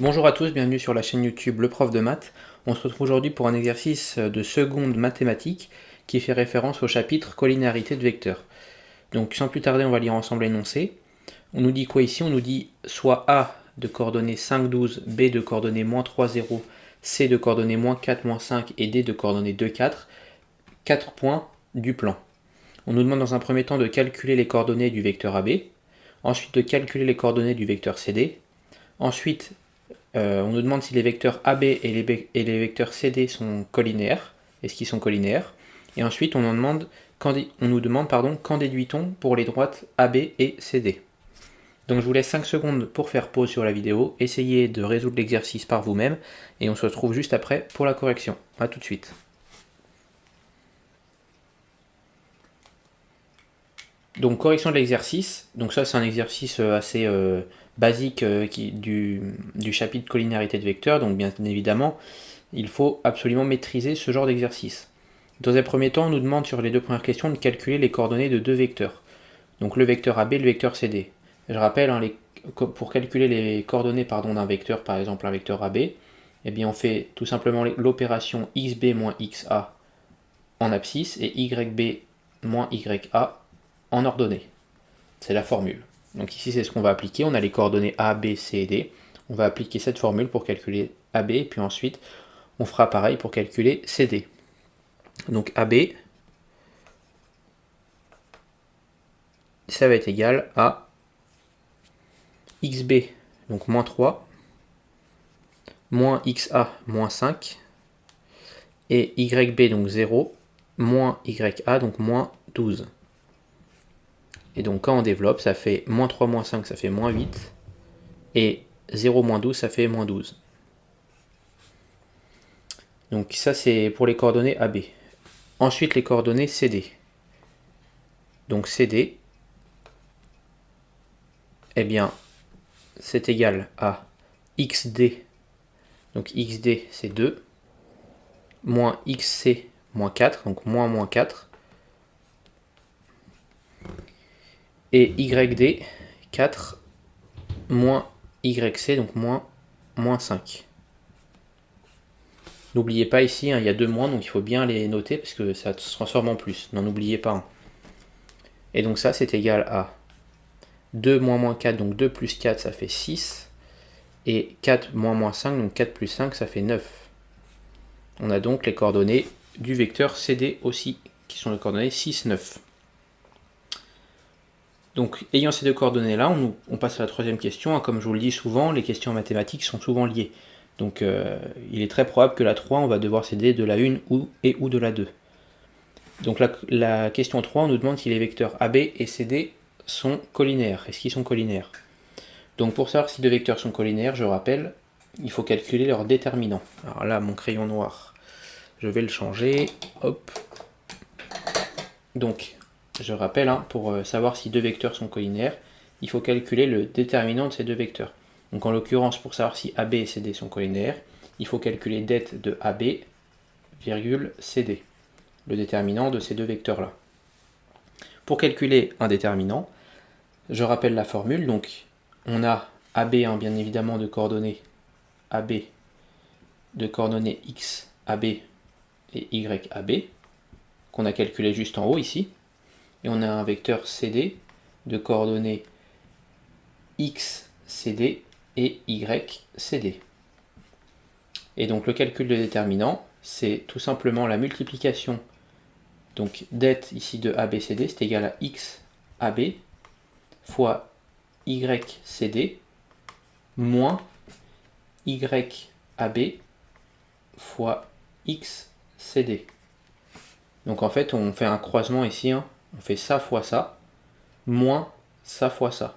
Bonjour à tous, bienvenue sur la chaîne YouTube Le Prof de Maths. On se retrouve aujourd'hui pour un exercice de seconde mathématique qui fait référence au chapitre collinéarité de vecteurs. Donc sans plus tarder, on va lire ensemble l'énoncé. On nous dit quoi ici? On nous dit soit A de coordonnées 5, 12, B de coordonnées moins 3, 0, C de coordonnées moins 4, moins 5 et D de coordonnées 2, 4, 4 points du plan. On nous demande dans un premier temps de calculer les coordonnées du vecteur AB, ensuite de calculer les coordonnées du vecteur CD, ensuite on nous demande si les vecteurs AB et les vecteurs CD sont collinéaires. Est-ce qu'ils sont collinéaires? Et ensuite, on nous demande qu'en déduit-on pour les droites AB et CD. Donc je vous laisse 5 secondes pour faire pause sur la vidéo, essayez de résoudre l'exercice par vous-même, et on se retrouve juste après pour la correction. A tout de suite. Donc correction de l'exercice, donc ça c'est un exercice assez basique du chapitre collinéarité de vecteurs, donc bien évidemment il faut absolument maîtriser ce genre d'exercice. Dans un premier temps, on nous demande sur les deux premières questions de calculer les coordonnées de deux vecteurs, donc le vecteur AB et le vecteur CD. Je rappelle, pour calculer les coordonnées d'un vecteur, par exemple un vecteur AB, eh bien on fait tout simplement l'opération xb moins xa en abscisse et yb moins ya en ordonnée. C'est la formule. Donc ici, c'est ce qu'on va appliquer. On a les coordonnées A, B, C et D. On va appliquer cette formule pour calculer AB, et puis ensuite, on fera pareil pour calculer CD. Donc AB, ça va être égal à XB, donc moins 3, moins XA, moins 5, et YB, donc 0, moins YA, donc moins 12. Et donc quand on développe, ça fait moins 3, moins 5, ça fait moins 8, et 0, moins 12, ça fait moins 12. Donc ça c'est pour les coordonnées AB. Ensuite les coordonnées CD. Donc CD, eh bien c'est égal à XD, donc XD c'est 2, moins XC moins 4, donc moins moins 4, et YD 4 moins YC, donc moins moins 5. N'oubliez pas ici, il y a deux moins, donc il faut bien les noter parce que ça se transforme en plus, n'en oubliez pas un. Et donc ça c'est égal à 2 moins moins 4, donc 2 plus 4 ça fait 6, et 4 moins moins 5, donc 4 plus 5 ça fait 9. On a donc les coordonnées du vecteur CD aussi, qui sont les coordonnées 6, 9. Donc ayant ces deux coordonnées-là, on passe à la troisième question. Comme je vous le dis souvent, les questions en mathématiques sont souvent liées. Donc il est très probable que la 3, on va devoir s'aider de la 1 ou de la 2. Donc la question 3, on nous demande si les vecteurs AB et CD sont collinéaires. Est-ce qu'ils sont collinéaires? Donc pour savoir si deux vecteurs sont collinéaires, je rappelle, il faut calculer leur déterminant. Alors là, mon crayon noir, je vais le changer. Hop. Donc, je rappelle, pour savoir si deux vecteurs sont collinéaires, il faut calculer le déterminant de ces deux vecteurs. Donc en l'occurrence, pour savoir si AB et CD sont collinéaires, il faut calculer det de AB, virgule CD, le déterminant de ces deux vecteurs-là. Pour calculer un déterminant, je rappelle la formule. Donc on a AB, bien évidemment, de coordonnées AB, de coordonnées X, AB et Y, AB, qu'on a calculé juste en haut ici. Et on a un vecteur CD de coordonnées X, CD et Y, CD. Et donc le calcul de déterminant, c'est tout simplement la multiplication donc det ici de ABCD, c'est égal à X AB fois Y CD moins Y AB fois X CD. Donc en fait, on fait un croisement ici, on fait ça fois ça, moins ça fois ça.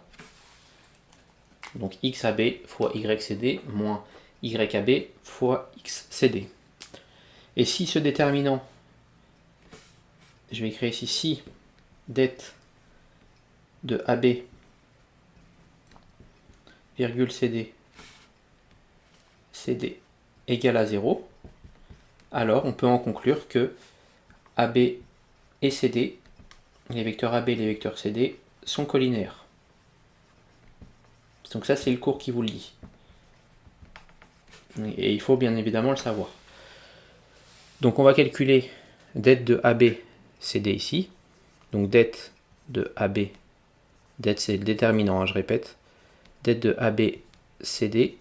Donc XAB fois YCD moins YAB fois XCD. Et si ce déterminant, je vais écrire ici si det de AB virgule CD CD égale à 0, alors on peut en conclure que AB et CD, les vecteurs AB et les vecteurs CD, sont collinéaires. Donc ça c'est le cours qui vous le dit. Et il faut bien évidemment le savoir. Donc on va calculer dette de AB CD ici. Donc dette de AB, dette c'est le déterminant, je répète. Dette de AB CD.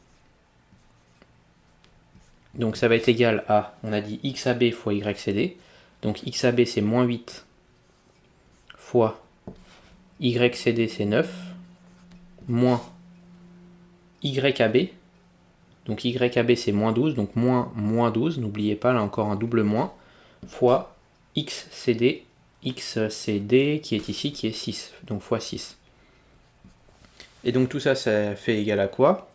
Donc ça va être égal à, on a dit XAB fois YCD. Donc XAB c'est moins 8 fois YCD c'est 9 moins YAB. Donc YAB c'est moins 12, donc moins 12, n'oubliez pas là encore un double moins, fois XCD qui est ici, qui est 6, donc fois 6. Et donc tout ça, ça fait égal à quoi?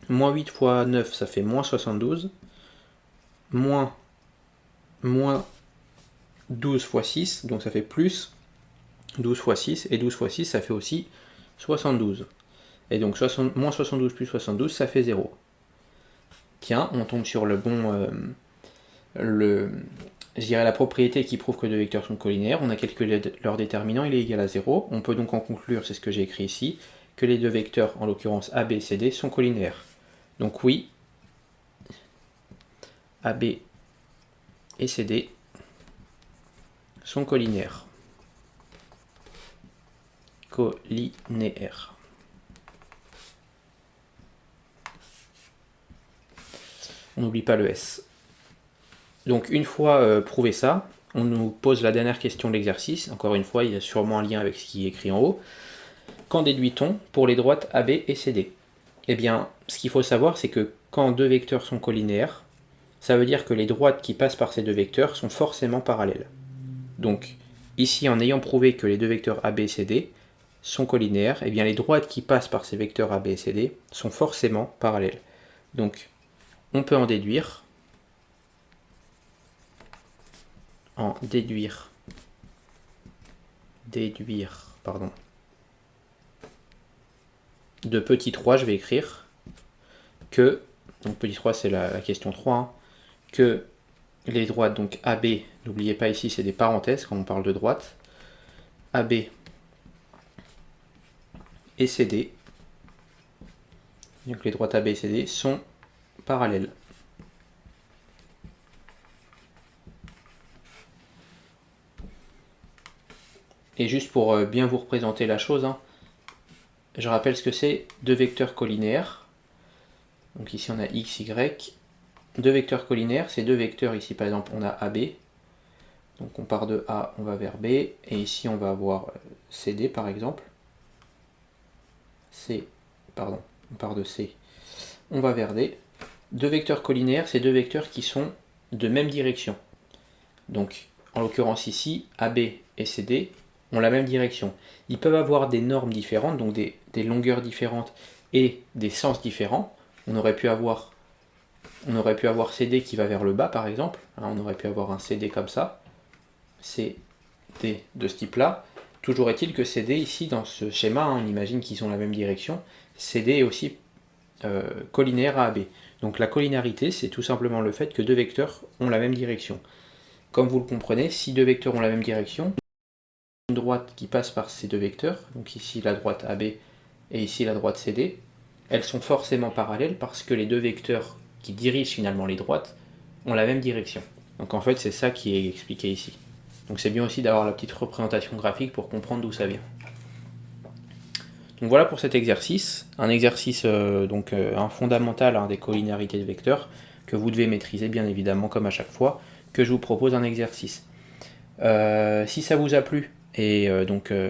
Moins 8 fois 9, ça fait moins 72, moins 12 fois 6, donc ça fait plus 12 fois 6, et 12 fois 6, ça fait aussi 72. Et donc moins 72 plus 72, ça fait 0. Tiens, on tombe sur le bon... je dirais la propriété qui prouve que deux vecteurs sont collinaires. On a calculé leur déterminant, il est égal à 0. On peut donc en conclure, c'est ce que j'ai écrit ici, que les deux vecteurs, en l'occurrence AB et CD, sont collinaires. Donc oui, AB et CD sont collinaires. Collinaires. On n'oublie pas le S. Donc une fois prouvé ça, on nous pose la dernière question de l'exercice. Encore une fois, il y a sûrement un lien avec ce qui est écrit en haut. Qu'en déduit-on pour les droites AB et CD? Eh bien, ce qu'il faut savoir, c'est que quand deux vecteurs sont collinaires, ça veut dire que les droites qui passent par ces deux vecteurs sont forcément parallèles. Donc, ici, en ayant prouvé que les deux vecteurs AB et CD sont collinaires, eh bien les droites qui passent par ces vecteurs AB et CD sont forcément parallèles. Donc, on peut en déduire de petit 3, je vais écrire que, donc petit 3 c'est la question 3, hein, que les droites, donc AB, n'oubliez pas ici c'est des parenthèses quand on parle de droite, AB et CD, donc les droites AB et CD sont parallèles. Et juste pour bien vous représenter la chose, hein, je rappelle ce que c'est deux vecteurs collinaires. Donc ici on a x, y. Deux vecteurs collinaires, c'est deux vecteurs, ici par exemple on a AB. Donc on part de A, on va vers B. Et ici on va avoir CD par exemple. On part de C, on va vers D. Deux vecteurs collinaires, c'est deux vecteurs qui sont de même direction. Donc en l'occurrence ici, AB et CD ont la même direction. Ils peuvent avoir des normes différentes, donc des longueurs différentes et des sens différents. On aurait pu avoir CD qui va vers le bas par exemple. On aurait pu avoir un CD comme ça. CD de ce type-là. Toujours est-il que CD ici dans ce schéma, on imagine qu'ils ont la même direction. CD est aussi collinaire à AB. Donc la collinarité, c'est tout simplement le fait que deux vecteurs ont la même direction. Comme vous le comprenez, si deux vecteurs ont la même direction, une droite qui passe par ces deux vecteurs, donc ici la droite AB et ici la droite CD, elles sont forcément parallèles parce que les deux vecteurs qui dirigent finalement les droites ont la même direction. Donc en fait c'est ça qui est expliqué ici. Donc c'est bien aussi d'avoir la petite représentation graphique pour comprendre d'où ça vient. Donc voilà pour cet exercice, un exercice un fondamental des collinarités de vecteurs que vous devez maîtriser bien évidemment comme à chaque fois que je vous propose un exercice. Si ça vous a plu et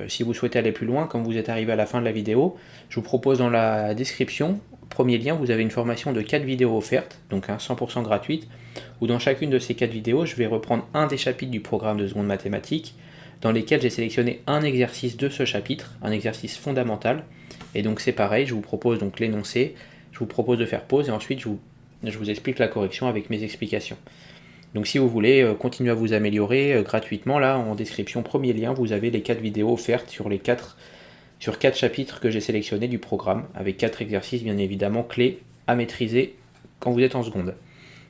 si vous souhaitez aller plus loin, quand vous êtes arrivé à la fin de la vidéo, je vous propose dans la description, premier lien, vous avez une formation de 4 vidéos offertes, donc 100% gratuite, où dans chacune de ces 4 vidéos, je vais reprendre un des chapitres du programme de seconde mathématiques, dans lesquels j'ai sélectionné un exercice de ce chapitre, un exercice fondamental, et donc c'est pareil, je vous propose donc l'énoncé, je vous propose de faire pause, et ensuite je vous explique la correction avec mes explications. Donc si vous voulez continuer à vous améliorer gratuitement, là en description, premier lien, vous avez les 4 vidéos offertes sur 4 chapitres que j'ai sélectionnés du programme, avec 4 exercices bien évidemment clés à maîtriser quand vous êtes en seconde.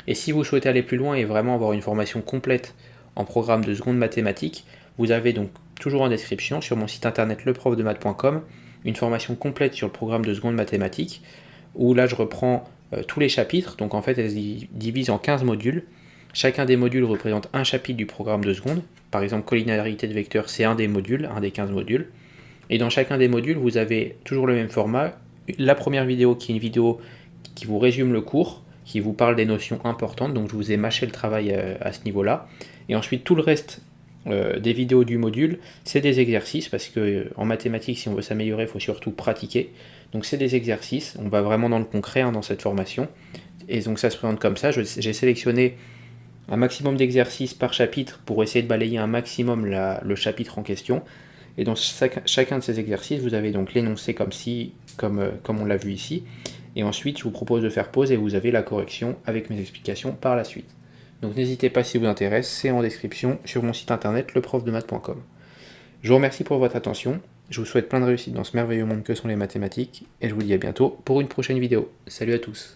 Et si vous souhaitez aller plus loin et vraiment avoir une formation complète en programme de seconde mathématiques, vous avez donc toujours en description sur mon site internet leprofdemath.com une formation complète sur le programme de seconde mathématiques, où là je reprends tous les chapitres. Donc en fait, elle se divise en 15 modules. Chacun des modules représente un chapitre du programme de seconde. Par exemple, collinéarité de vecteurs, c'est un des modules, un des 15 modules. Et dans chacun des modules, vous avez toujours le même format. La première vidéo qui est une vidéo qui vous résume le cours, qui vous parle des notions importantes. Donc je vous ai mâché le travail à ce niveau-là. Et ensuite, tout le reste des vidéos du module, c'est des exercices, parce que en mathématiques, si on veut s'améliorer, il faut surtout pratiquer. Donc c'est des exercices, on va vraiment dans le concret dans cette formation. Et donc ça se présente comme ça. J'ai sélectionné un maximum d'exercices par chapitre pour essayer de balayer un maximum le chapitre en question. Et dans chacun de ces exercices, vous avez donc l'énoncé comme on l'a vu ici. Et ensuite, je vous propose de faire pause et vous avez la correction avec mes explications par la suite. Donc n'hésitez pas si ça vous intéresse, c'est en description sur mon site internet leprofdemaths.com. Je vous remercie pour votre attention, je vous souhaite plein de réussite dans ce merveilleux monde que sont les mathématiques, et je vous dis à bientôt pour une prochaine vidéo. Salut à tous.